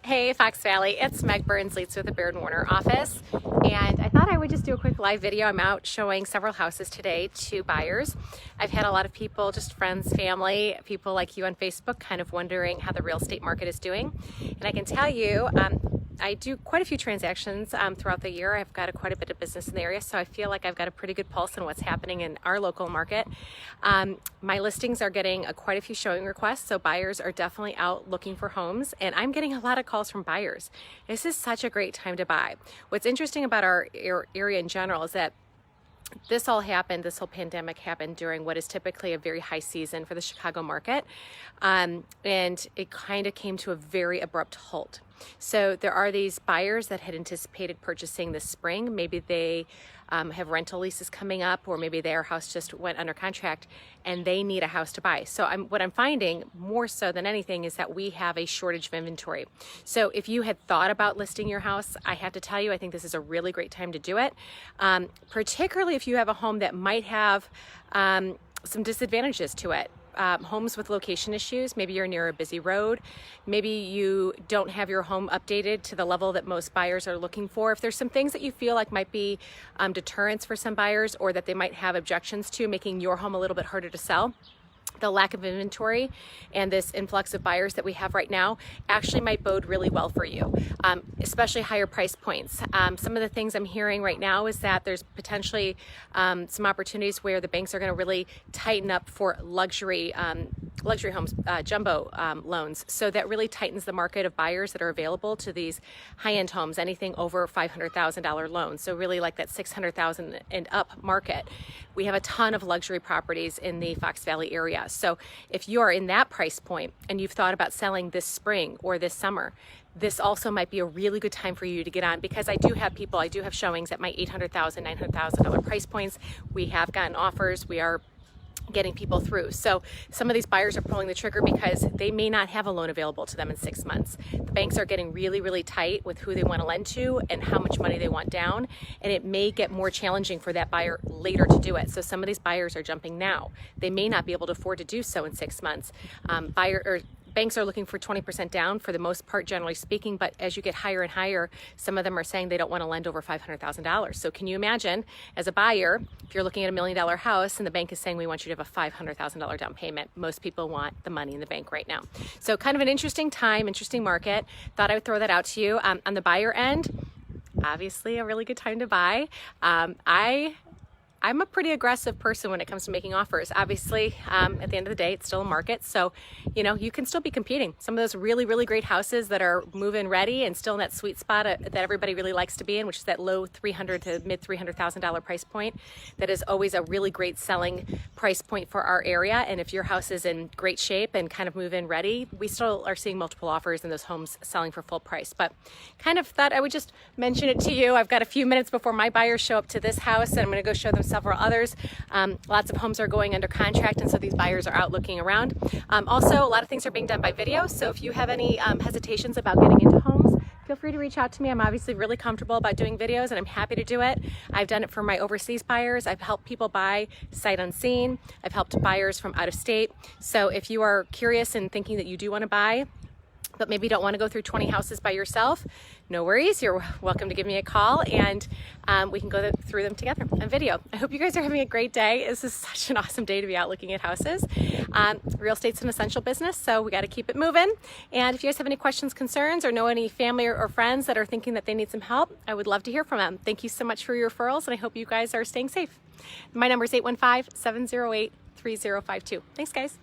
Hey Fox Valley, it's Meg Burns, Leads with the Baird Warner office, and I thought I would just do a quick live video. I'm out showing several houses today to buyers. I've had a lot of people, just friends, family, people like you on Facebook, kind of wondering how the real estate market is doing. And I can tell you, I do quite a few transactions throughout the year. I've got quite a bit of business in the area, so I feel like I've got a pretty good pulse on what's happening in our local market. My listings are getting quite a few showing requests, so buyers are definitely out looking for homes, and I'm getting a lot of calls from buyers. This is such a great time to buy. What's interesting about our area in general is that this whole pandemic happened during what is typically a very high season for the Chicago market, and it kind of came to a very abrupt halt. So there are these buyers that had anticipated purchasing this spring. Maybe they have rental leases coming up, or maybe their house just went under contract and they need a house to buy. So what I'm finding more so than anything is that we have a shortage of inventory. So if you had thought about listing your house, I have to tell you, I think this is a really great time to do it, particularly if you have a home that might have some disadvantages to it. Homes with location issues, maybe you're near a busy road, maybe you don't have your home updated to the level that most buyers are looking for. If there's some things that you feel like might be deterrents for some buyers, or that they might have objections to, making your home a little bit harder to sell, the lack of inventory and this influx of buyers that we have right now actually might bode really well for you, especially higher price points. Some of the things I'm hearing right now is that there's potentially some opportunities where the banks are going to really tighten up for luxury homes, jumbo loans. So that really tightens the market of buyers that are available to these high-end homes, anything over $500,000 loans. So really like that $600,000 and up market. We have a ton of luxury properties in the Fox Valley area. So if you are in that price point and you've thought about selling this spring or this summer, this also might be a really good time for you to get on, because I do have showings at my $800,000, $900,000 price points. We have gotten offers. We are getting people through. So some of these buyers are pulling the trigger because they may not have a loan available to them in 6 months. The banks are getting really, really tight with who they want to lend to and how much money they want down. And it may get more challenging for that buyer later to do it. So some of these buyers are jumping now. They may not be able to afford to do so in 6 months. Banks are looking for 20% down for the most part, generally speaking, but as you get higher and higher, some of them are saying they don't want to lend over $500,000. So can you imagine, as a buyer, if you're looking at $1 million house and the bank is saying we want you to have a $500,000 down payment, most people want the money in the bank right now. So kind of an interesting time, interesting market. Thought I would throw that out to you. On the buyer end, obviously a really good time to buy. I'm a pretty aggressive person when it comes to making offers. Obviously, at the end of the day, it's still a market, so you can still be competing. Some of those really, really great houses that are move-in ready and still in that sweet spot that everybody really likes to be in, which is that low $300,000 to mid $300,000 price point. That is always a really great selling price point for our area. And if your house is in great shape and kind of move-in ready, we still are seeing multiple offers and those homes selling for full price. But kind of thought I would just mention it to you. I've got a few minutes before my buyers show up to this house, and I'm going to go show them several others. Lots of homes are going under contract, and so these buyers are out looking around. Also, a lot of things are being done by video, so if you have any hesitations about getting into homes, feel free to reach out to me. I'm obviously really comfortable about doing videos, and I'm happy to do it. I've done it for my overseas buyers. I've helped people buy sight unseen. I've helped buyers from out of state. So if you are curious and thinking that you do want to buy, but maybe don't want to go through 20 houses by yourself, no worries. You're welcome to give me a call, and we can go through them together on video. I hope you guys are having a great day. This is such an awesome day to be out looking at houses. Real estate's an essential business, so we got to keep it moving. And if you guys have any questions, concerns, or know any family or friends that are thinking that they need some help, I would love to hear from them. Thank you so much for your referrals, and I hope you guys are staying safe. My number is 815-708-3052. Thanks, guys.